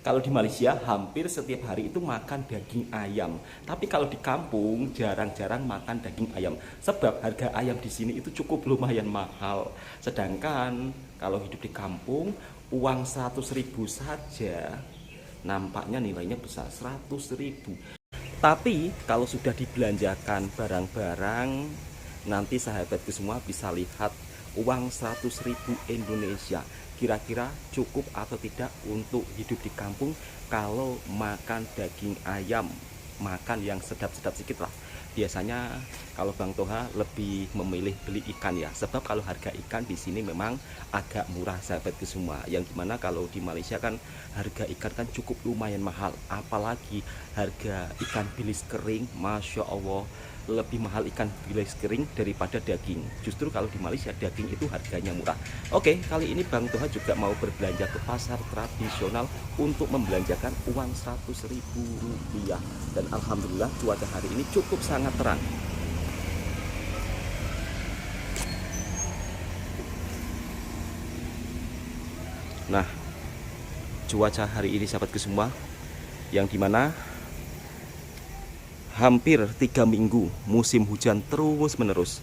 Kalau di Malaysia hampir setiap hari itu makan daging ayam. Tapi kalau di kampung jarang-jarang makan daging ayam. Sebab harga ayam di sini itu cukup lumayan mahal. Sedangkan kalau hidup di kampung uang 100.000 saja nampaknya nilainya besar, 100.000. Tapi kalau sudah dibelanjakan barang-barang, nanti sahabatku semua bisa lihat uang 100.000 Indonesia. Kira-kira cukup atau tidak untuk hidup di kampung kalau makan daging ayam, makan yang sedap-sedap sedikit lah. Biasanya kalau Bang Toha lebih memilih beli ikan ya, sebab kalau harga ikan di sini memang agak murah sahabatku semua. Yang dimana kalau di Malaysia kan harga ikan kan cukup lumayan mahal, apalagi harga ikan bilis kering, masya Allah lebih mahal ikan bilis kering daripada daging. Justru kalau di Malaysia daging itu harganya murah. Oke, kali ini Bang Toha juga mau berbelanja ke pasar tradisional untuk membelanjakan uang 100.000 rupiah. Dan alhamdulillah cuaca hari ini cukup sangat terang. Nah, cuaca hari ini sahabatku semua, yang dimana hampir 3 minggu musim hujan terus menerus,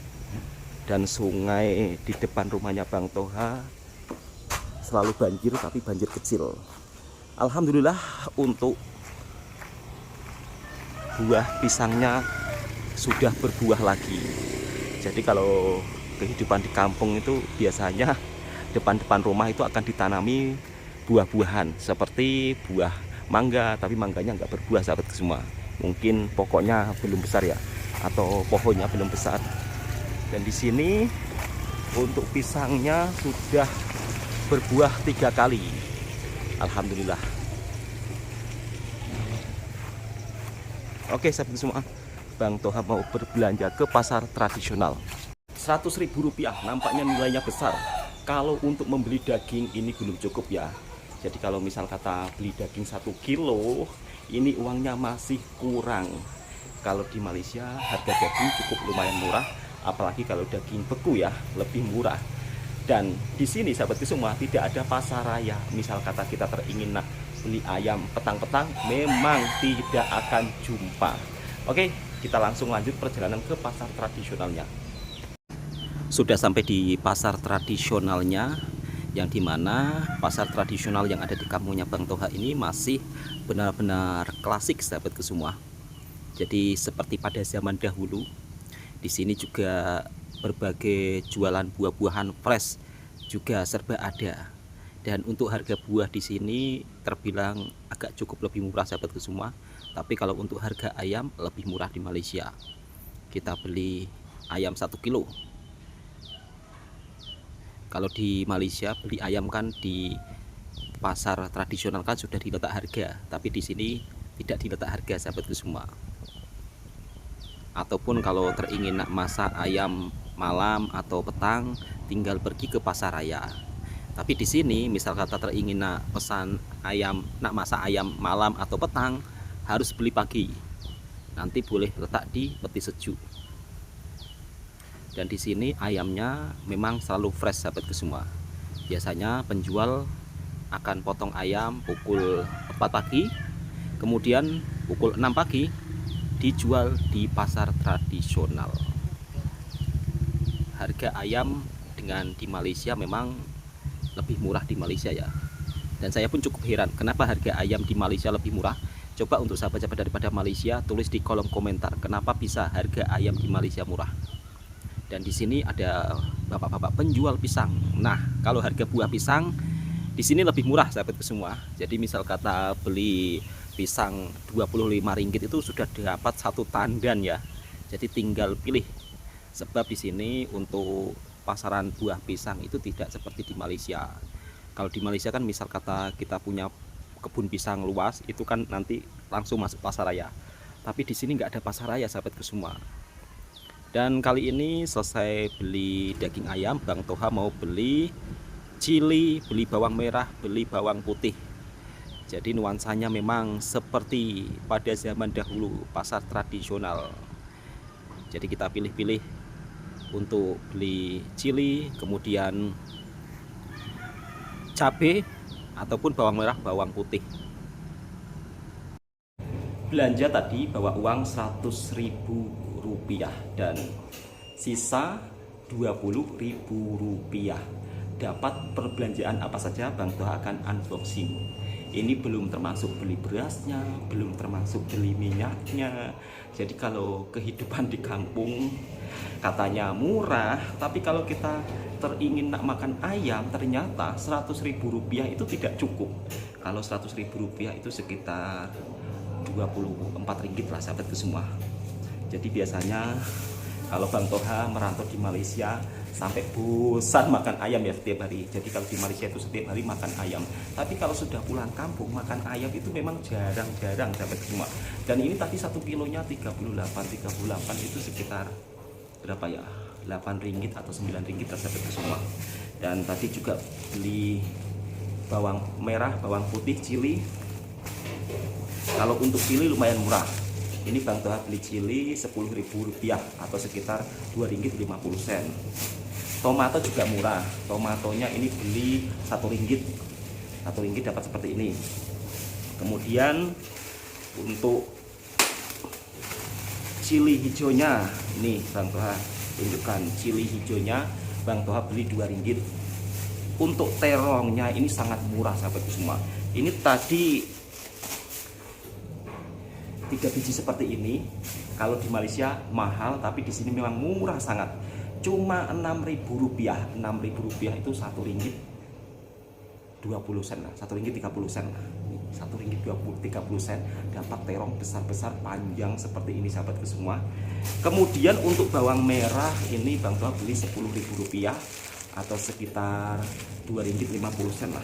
dan sungai di depan rumahnya Bang Toha selalu banjir, tapi banjir kecil. Alhamdulillah untuk buah pisangnya sudah berbuah lagi. Jadi kalau kehidupan di kampung itu biasanya depan-depan rumah itu akan ditanami buah-buahan seperti buah mangga, tapi mangganya nggak berbuah sahabat semua. Mungkin pokoknya belum besar ya, atau pohonnya belum besar. Dan di sini untuk pisangnya sudah berbuah 3 kali. Alhamdulillah. Oke sahabat semua, Bang Toha mau berbelanja ke pasar tradisional. 100.000 rupiah nampaknya nilainya besar. Kalau untuk membeli daging ini belum cukup ya. Jadi kalau misal kata beli daging 1 kilo, ini uangnya masih kurang. Kalau di Malaysia harga daging cukup lumayan murah, apalagi kalau daging beku ya lebih murah. Dan di sini sahabatku semua tidak ada pasar raya. Misal kata kita teringin nak beli ayam petang-petang, memang tidak akan jumpa. Oke, kita langsung lanjut perjalanan ke pasar tradisionalnya. Sudah sampai di pasar tradisionalnya, yang dimana pasar tradisional yang ada di kampungnya Bang Toha ini masih benar-benar klasik sahabatku semua. Jadi seperti pada zaman dahulu, di sini juga berbagai jualan buah-buahan fresh juga serba ada. Dan untuk harga buah di sini terbilang agak cukup lebih murah sahabatku semua. Tapi kalau untuk harga ayam lebih murah di Malaysia. Kita beli ayam 1 kilo. Kalau di Malaysia beli ayam kan di pasar tradisional kan sudah diletak harga, tapi di sini tidak diletak harga sahabatku semua. Ataupun kalau teringin nak masak ayam malam atau petang, tinggal pergi ke pasar raya. Tapi di sini misal kata teringin nak pesan ayam, nak masak ayam malam atau petang, harus beli pagi. Nanti boleh letak di peti sejuk. Dan di sini ayamnya memang selalu fresh sahabatku semua. Biasanya penjual akan potong ayam pukul 4 pagi, kemudian pukul 6 pagi dijual di pasar tradisional. Harga ayam dengan di Malaysia memang lebih murah di Malaysia ya. Dan saya pun cukup heran kenapa harga ayam di Malaysia lebih murah. Coba untuk sahabat-sahabat daripada Malaysia tulis di kolom komentar kenapa bisa harga ayam di Malaysia murah. Dan di sini ada bapak-bapak penjual pisang. Nah, kalau harga buah pisang di sini lebih murah sahabatku semua. Jadi misal kata beli pisang 25 ringgit itu sudah dapat 1 tandan ya. Jadi tinggal pilih. Sebab di sini untuk pasaran buah pisang itu tidak seperti di Malaysia. Kalau di Malaysia kan misal kata kita punya kebun pisang luas, itu kan nanti langsung masuk pasar raya. Tapi di sini nggak ada pasar raya sahabatku semua. Dan kali ini selesai beli daging ayam, Bang Toha mau beli cili, beli bawang merah, beli bawang putih. Jadi nuansanya memang seperti pada zaman dahulu, pasar tradisional. Jadi kita pilih-pilih untuk beli cili, kemudian cabai ataupun bawang merah, bawang putih. belanja tadi bawa uang Rp100.000 dan sisa Rp20.000. Dapat perbelanjaan apa saja, Bang Toha akan unboxing. Ini belum termasuk beli berasnya, belum termasuk beli minyaknya. Jadi kalau kehidupan di kampung katanya murah, tapi kalau kita teringin nak makan ayam, ternyata Rp100.000 itu tidak cukup. Kalau Rp100.000 itu sekitar Rp24 lah sahabatku semua. Jadi biasanya kalau Bang Toha merantau di Malaysia sampai bosan makan ayam ya setiap hari. Jadi kalau di Malaysia itu setiap hari makan ayam. Tapi kalau sudah pulang kampung makan ayam itu memang jarang-jarang sahabatku semua. Dan ini tadi 1 kilonya 38 itu sekitar berapa ya? 8 ringgit atau 9 ringgit sahabatku semua. Dan tadi juga beli bawang merah, bawang putih, cili. Kalau untuk cili lumayan murah. Ini Bang Toha beli cili Rp10.000 atau sekitar Rp2.50. Tomato juga murah. Tomatonya ini beli Rp1. Rp1 dapat seperti ini. Kemudian untuk cili hijaunya, ini Bang Toha tunjukkan cili hijaunya, Bang Toha beli Rp2. Untuk terongnya ini sangat murah sahabatku semua. Ini tadi 3 biji seperti ini. Kalau di Malaysia mahal, tapi di sini memang murah sangat. Cuma Rp6.000. Rp6.000 itu Rp1.20 lah, Rp1.30 lah. Rp1.30 dapat terong besar-besar panjang seperti ini sahabatku semua. Kemudian untuk bawang merah ini Bang Toha beli Rp10.000 atau sekitar Rp2.50 lah.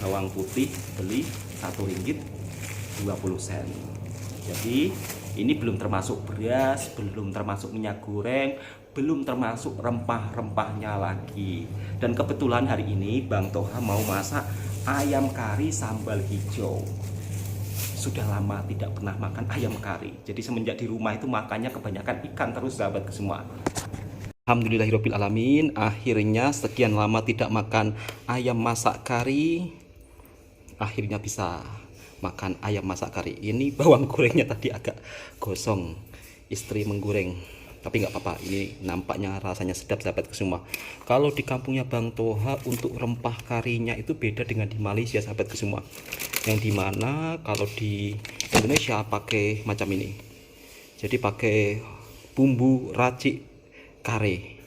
Bawang putih beli Rp1.20. Jadi ini belum termasuk beras, belum termasuk minyak goreng, belum termasuk rempah-rempahnya lagi. Dan kebetulan hari ini Bang Toha mau masak ayam kari sambal hijau. Sudah lama tidak pernah makan ayam kari. Jadi semenjak di rumah itu makannya kebanyakan ikan terus sahabatku semua. Alhamdulillahirobbilalamin, akhirnya sekian lama tidak makan ayam masak kari, akhirnya bisa makan ayam masak kari. Ini bawang gorengnya tadi agak gosong, istri menggoreng, tapi nggak apa-apa. Ini nampaknya rasanya sedap sahabatku semua. Kalau di kampungnya Bang Toha untuk rempah karinya itu beda dengan di Malaysia sahabatku semua. Yang dimana kalau di Indonesia pakai macam ini, jadi pakai bumbu racik kare.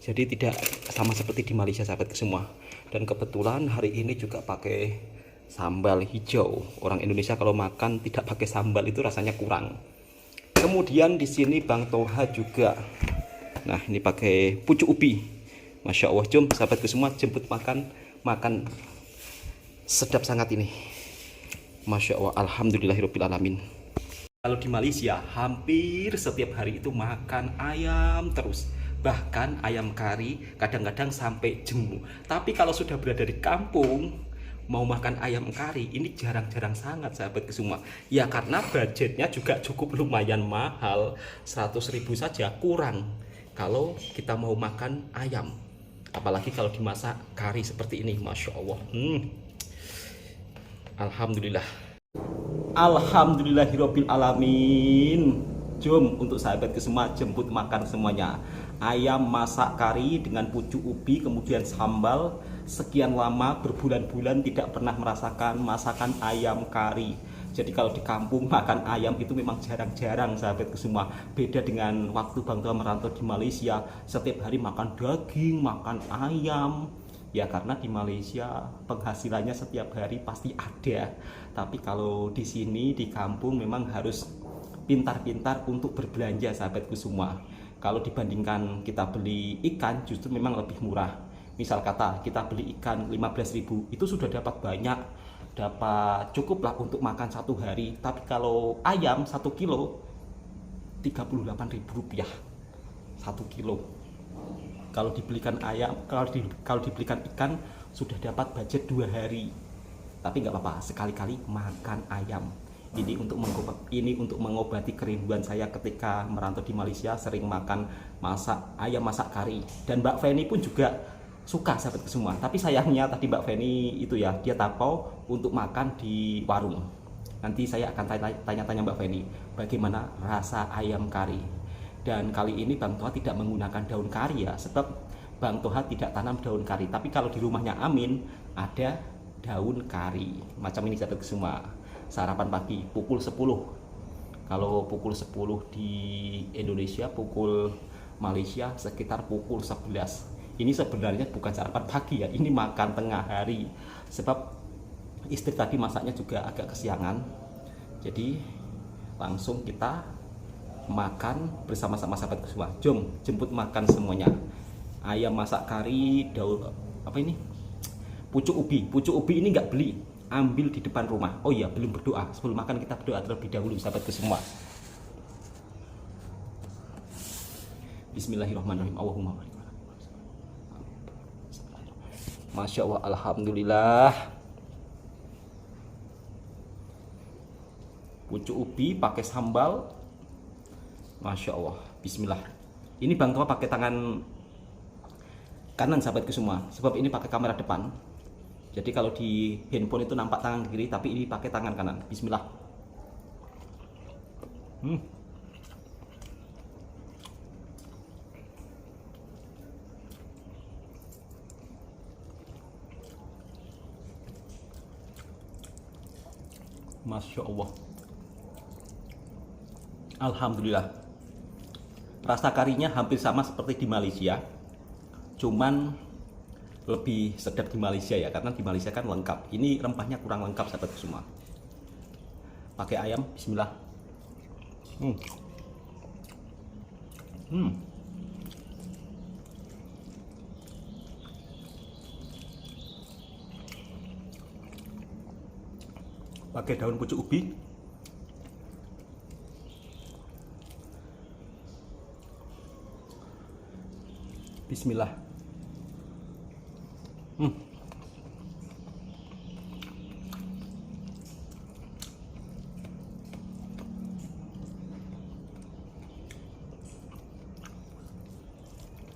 Jadi tidak sama seperti di Malaysia sahabatku semua. Dan kebetulan hari ini juga pakai sambal hijau. Orang Indonesia kalau makan tidak pakai sambal itu rasanya kurang. Kemudian di sini Bang Toha juga, nah ini pakai pucuk ubi. Masya Allah, jom sahabatku semua jemput makan sedap sangat ini. Masya Allah, alhamdulillahirobbilalamin. Kalau di Malaysia hampir setiap hari itu makan ayam terus. Bahkan ayam kari kadang-kadang sampai jemu. Tapi kalau sudah berada di kampung mau makan ayam kari ini jarang-jarang sangat sahabatku semua. Ya karena budgetnya juga cukup lumayan mahal, 100.000 saja kurang kalau kita mau makan ayam. Apalagi kalau dimasak kari seperti ini, Masya Allah. Alhamdulillah. Alhamdulillahirobbilalamin. Jom untuk sahabatku semua jemput makan semuanya. Ayam masak kari dengan pucuk ubi kemudian sambal. Sekian lama berbulan-bulan tidak pernah merasakan masakan ayam kari. Jadi kalau di kampung makan ayam itu memang jarang-jarang sahabatku semua. Beda dengan waktu Bang Toha merantau di Malaysia, setiap hari makan daging, makan ayam. Ya karena di Malaysia penghasilannya setiap hari pasti ada. Tapi kalau di sini di kampung memang harus pintar-pintar untuk berbelanja sahabatku semua. Kalau dibandingkan kita beli ikan justru memang lebih murah. Misal kata kita beli ikan 15.000 itu sudah dapat banyak, dapat cukup lah untuk makan satu hari. Tapi kalau ayam 1 kilo Rp38.000 1 kilo. Kalau dibelikan ayam, kalau dibelikan ikan sudah dapat budget 2 hari. Tapi nggak apa-apa, sekali-kali makan ayam. Ini untuk mengobati kerinduan saya ketika merantau di Malaysia, sering makan ayam masak kari. Dan Mbak Feni pun juga suka sahabatku semua. Tapi sayangnya tadi Mbak Feni itu ya, dia tapau untuk makan di warung. Nanti saya akan tanya-tanya Mbak Feni bagaimana rasa ayam kari. Dan kali ini Bang Toha tidak menggunakan daun kari ya, sebab Bang Toha tidak tanam daun kari. Tapi kalau di rumahnya Amin ada daun kari. Macam ini sahabat semua. Sarapan pagi pukul 10. Kalau pukul 10 di Indonesia, pukul Malaysia sekitar pukul 11. Ini sebenarnya bukan sarapan pagi ya, ini makan tengah hari. Sebab istri tadi masaknya juga agak kesiangan. Jadi langsung kita makan bersama-sama sahabat semua. Jom jemput makan semuanya. Ayam masak kari, daun apa ini? Pucuk ubi. Pucuk ubi ini nggak beli, ambil di depan rumah. Oh iya, belum berdoa. Sebelum makan kita berdoa terlebih dahulu sahabat semua. Bismillahirrahmanirrahim. Allahumma. Masya Allah, alhamdulillah. Pucuk ubi pakai sambal. Masya Allah, bismillah. Ini Bang Toha pakai tangan kanan sahabatku semua, sebab ini pakai kamera depan. Jadi kalau di handphone itu nampak tangan kiri, tapi ini pakai tangan kanan. Bismillah. Masya Allah. Alhamdulillah. Rasa karinya hampir sama seperti di Malaysia, cuman lebih sedap di Malaysia ya, karena di Malaysia kan lengkap. Ini rempahnya kurang lengkap sahabat semua. Pakai ayam, bismillah. Pakai daun pucuk ubi. Bismillah.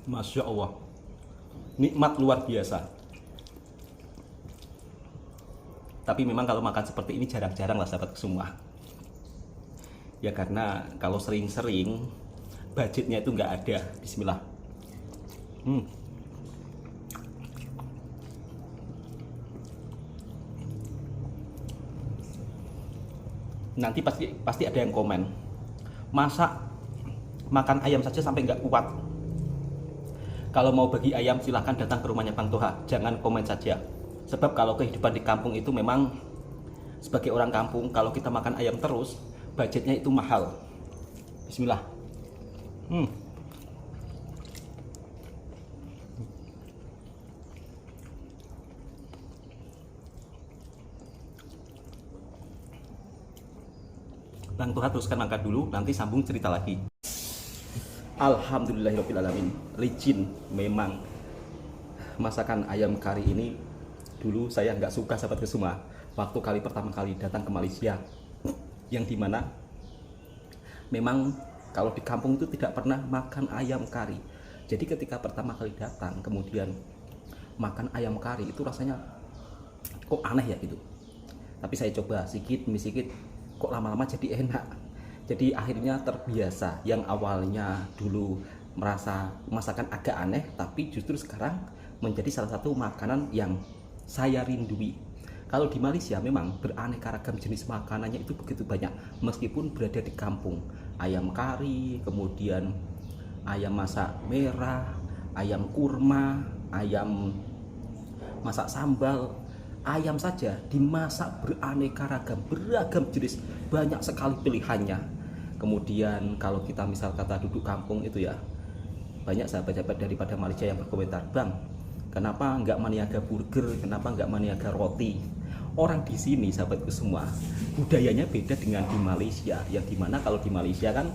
Masya Allah, nikmat luar biasa. Tapi memang kalau makan seperti ini jarang-jarang lah sahabat semua. Ya karena kalau sering-sering budgetnya itu nggak ada. Bismillah. Nanti pasti ada yang komen, masa makan ayam saja sampai nggak kuat. Kalau mau bagi ayam silahkan datang ke rumahnya Bang Toha, jangan komen saja. Sebab kalau kehidupan di kampung itu memang sebagai orang kampung, kalau kita makan ayam terus budgetnya itu mahal. Bismillah. Bang Toha teruskan makan dulu, nanti sambung cerita lagi. Alhamdulillahirrahmanirrahim. Licin memang masakan ayam kari ini. Dulu saya nggak suka sahabat semua, waktu pertama kali datang ke Malaysia, yang dimana memang kalau di kampung itu tidak pernah makan ayam kari. Jadi ketika pertama kali datang kemudian makan ayam kari itu rasanya kok aneh ya gitu. Tapi saya coba sedikit demi sedikit, kok lama-lama jadi enak. Jadi akhirnya terbiasa. Yang awalnya dulu merasa masakan agak aneh, tapi justru sekarang menjadi salah satu makanan yang saya rindui. Kalau di Malaysia memang beraneka ragam jenis makanannya itu begitu banyak, meskipun berada di kampung. Ayam kari, kemudian ayam masak merah, ayam kurma, ayam masak sambal. Ayam saja dimasak beraneka ragam, beragam jenis, banyak sekali pilihannya. Kemudian kalau kita misal kata duduk kampung itu ya, banyak sahabat-sahabat daripada Malaysia yang berkomentar, Bang, kenapa nggak maniaga burger, kenapa nggak maniaga roti? Orang di sini sahabatku semua, budayanya beda dengan di Malaysia. Yang dimana kalau di Malaysia kan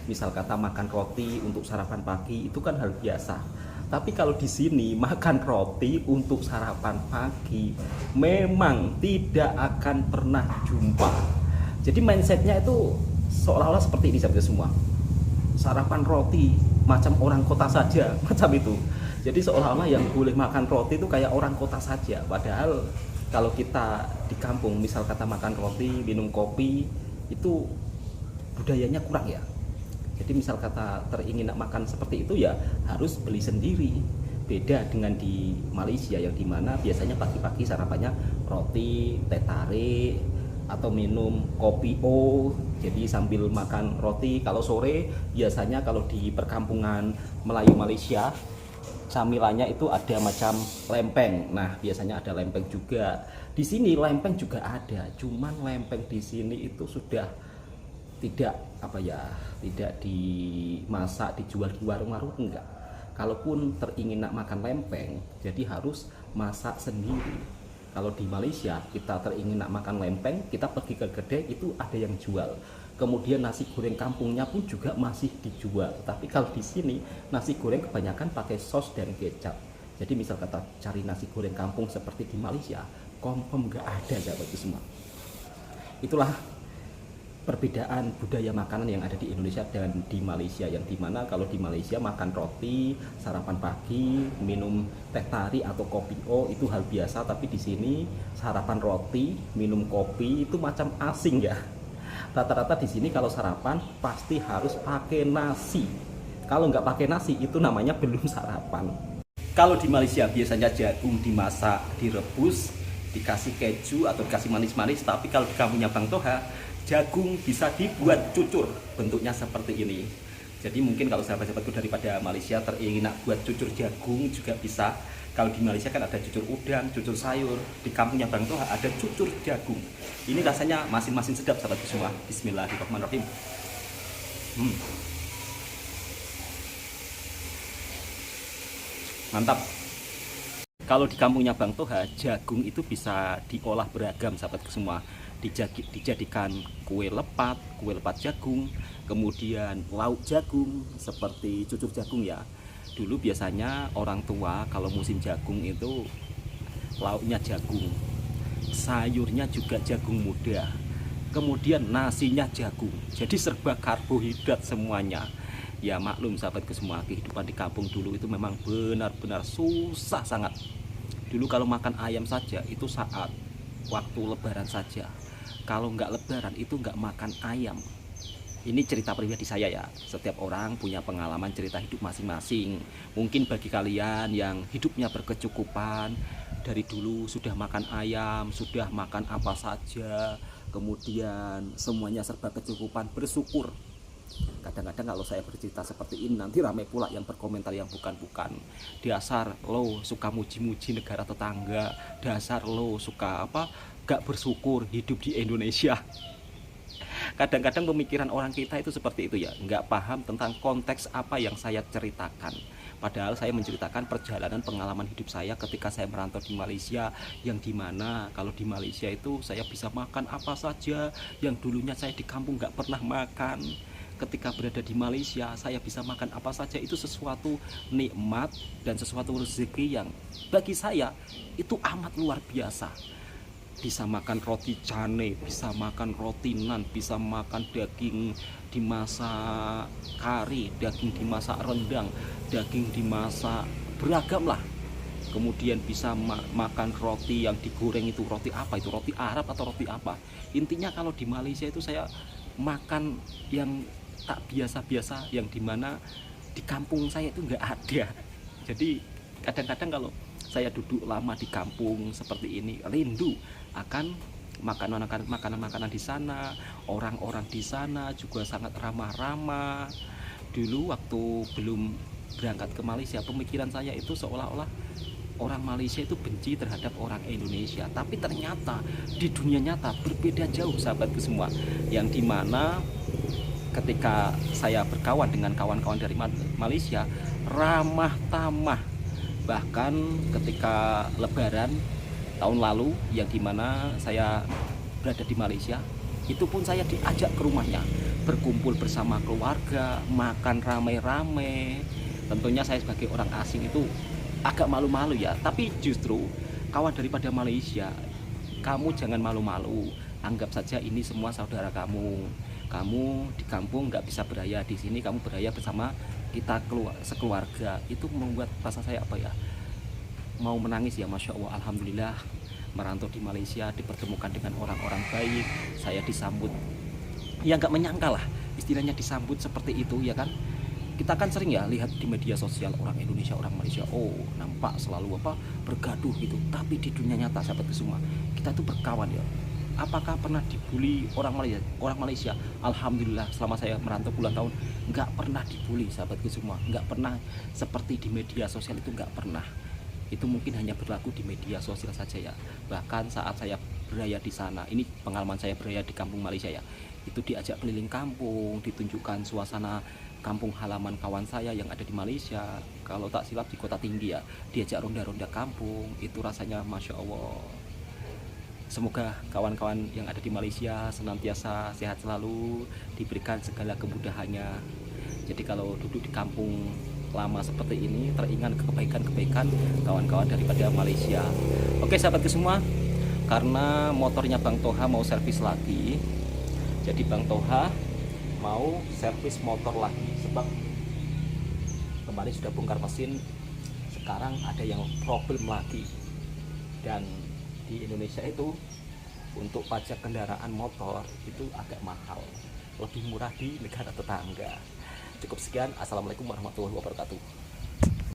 misal kata makan roti untuk sarapan pagi itu kan hal biasa. Tapi kalau di sini makan roti untuk sarapan pagi memang tidak akan pernah jumpa. Jadi mindsetnya itu seolah-olah seperti ini sahabat semua. Sarapan roti macam orang kota saja, macam itu. Jadi seolah-olah yang boleh makan roti itu kayak orang kota saja. Padahal Kalau kita di kampung misal kata makan roti, minum kopi, itu budayanya kurang ya. Jadi misal kata teringin nak makan seperti itu ya harus beli sendiri. Beda dengan di Malaysia yang dimana biasanya pagi-pagi sarapannya roti, teh tarik, atau minum kopi o. Jadi sambil makan roti. Kalau sore biasanya kalau di perkampungan Melayu Malaysia camilannya itu ada macam lempeng. Nah, biasanya ada lempeng juga. Di sini lempeng juga ada, cuman lempeng di sini itu sudah tidak apa ya, tidak dimasak dijual di warung-warung, enggak. Kalaupun teringin nak makan lempeng, jadi harus masak sendiri. Kalau di Malaysia kita teringin nak makan lempeng, kita pergi ke kedai itu ada yang jual. Kemudian nasi goreng kampungnya pun juga masih dijual. Tapi kalau di sini nasi goreng kebanyakan pakai sos dan kecap. Jadi misal kata cari nasi goreng kampung seperti di Malaysia, confirm nggak ada sahabat semua. Itulah perbedaan budaya makanan yang ada di Indonesia dan di Malaysia, yang dimana kalau di Malaysia makan roti sarapan pagi, minum teh tarik atau kopi o itu hal biasa, tapi di sini sarapan roti minum kopi itu macam asing ya. Rata-rata di sini kalau sarapan pasti harus pakai nasi. Kalau nggak pakai nasi itu namanya belum sarapan. Kalau di Malaysia biasanya jagung dimasak, direbus, dikasih keju atau dikasih manis-manis. Tapi kalau di kampungnya Bang Toha, jagung bisa dibuat cucur, bentuknya seperti ini. Jadi mungkin kalau sahabat-sahabatku daripada Malaysia teringin nak buat cucur jagung juga bisa. Kalau di Malaysia kan ada cucur udang, cucur sayur. Di kampungnya Bang Toha ada cucur jagung. Ini rasanya masin-masin sedap sahabatku semua. Bismillahirrahmanirrahim. Mantap. Kalau di kampungnya Bang Toha, jagung itu bisa diolah beragam sahabatku semua. Dijadikan kue lepat jagung, kemudian lauk jagung seperti cucur jagung ya. Dulu biasanya orang tua kalau musim jagung itu lauknya jagung, sayurnya juga jagung muda, kemudian nasinya jagung. Jadi serba karbohidrat semuanya. Ya maklum sahabatku semua, kehidupan di kampung dulu itu memang benar-benar susah sangat. Dulu kalau makan ayam saja itu saat waktu lebaran saja. Kalau nggak lebaran itu nggak makan ayam. Ini cerita pribadi saya ya. Setiap orang punya pengalaman cerita hidup masing-masing. Mungkin bagi kalian yang hidupnya berkecukupan, dari dulu sudah makan ayam, sudah makan apa saja, kemudian semuanya serba kecukupan, bersyukur. Kadang-kadang kalau saya bercerita seperti ini nanti ramai pula yang berkomentar yang bukan-bukan. Dasar lo suka muji-muji negara tetangga, dasar lo suka apa, gak bersyukur hidup di Indonesia. Kadang-kadang pemikiran orang kita itu seperti itu ya, nggak paham tentang konteks apa yang saya ceritakan. Padahal saya menceritakan perjalanan pengalaman hidup saya ketika saya merantau di Malaysia, yang dimana kalau di Malaysia itu saya bisa makan apa saja yang dulunya saya di kampung nggak pernah makan. Ketika berada di Malaysia saya bisa makan apa saja, itu sesuatu nikmat dan sesuatu rezeki yang bagi saya itu amat luar biasa. Bisa makan roti cane, bisa makan roti nan, bisa makan daging dimasak kari, daging dimasak rendang, daging dimasak beragam lah. Kemudian bisa makan roti yang digoreng, itu roti apa itu, roti Arab atau roti apa. Intinya kalau di Malaysia itu saya makan yang tak biasa-biasa, yang dimana di kampung saya itu nggak ada. Jadi kadang-kadang kalau saya duduk lama di kampung seperti ini, rindu akan makanan-makanan di sana. Orang-orang di sana juga sangat ramah-ramah. Dulu waktu belum berangkat ke Malaysia, pemikiran saya itu seolah-olah orang Malaysia itu benci terhadap orang Indonesia. Tapi ternyata di dunia nyata berbeda jauh sahabatku semua. Yang dimana ketika saya berkawan dengan kawan-kawan dari Malaysia, ramah tamah. Bahkan ketika lebaran tahun lalu yang dimana saya berada di Malaysia, itu pun saya diajak ke rumahnya, berkumpul bersama keluarga, makan rame-rame. Tentunya saya sebagai orang asing itu agak malu-malu ya, tapi justru kawan daripada Malaysia, kamu jangan malu-malu, anggap saja ini semua saudara kamu. Kamu di kampung nggak bisa beraya, di sini kamu beraya bersama kita sekeluarga. Itu membuat rasa saya apa ya, mau menangis ya, Masya Allah, Alhamdulillah merantau di Malaysia, dipertemukan dengan orang-orang baik, saya disambut ya nggak menyangka lah, istilahnya disambut seperti itu ya kan. Kita kan sering ya lihat di media sosial orang Indonesia, orang Malaysia, oh nampak selalu bergaduh gitu, tapi di dunia nyata sahabatku semua, kita tuh berkawan ya. Apakah pernah dibully orang Malaysia? Orang Malaysia, alhamdulillah selama saya merantau puluhan tahun nggak pernah dibully sahabatku semua, nggak pernah seperti di media sosial itu, nggak pernah. Itu mungkin hanya berlaku di media sosial saja ya. Bahkan saat saya beraya di sana, ini pengalaman saya beraya di kampung Malaysia ya, itu diajak keliling kampung, ditunjukkan suasana kampung halaman kawan saya yang ada di Malaysia, kalau tak silap di Kota Tinggi ya, diajak ronda-ronda kampung, itu rasanya Masya Allah. Semoga kawan-kawan yang ada di Malaysia senantiasa sehat selalu, diberikan segala kemudahannya. Jadi kalau duduk di kampung lama seperti ini, teringat kebaikan-kebaikan kawan-kawan daripada Malaysia. Oke sahabatku semua, karena motornya Bang Toha mau servis lagi, jadi Bang Toha mau servis motor lagi, sebab kemarin sudah bongkar mesin, sekarang ada yang problem lagi. Dan di Indonesia itu untuk pajak kendaraan motor itu agak mahal, lebih murah di negara tetangga. Cukup sekian, assalamualaikum warahmatullahi wabarakatuh.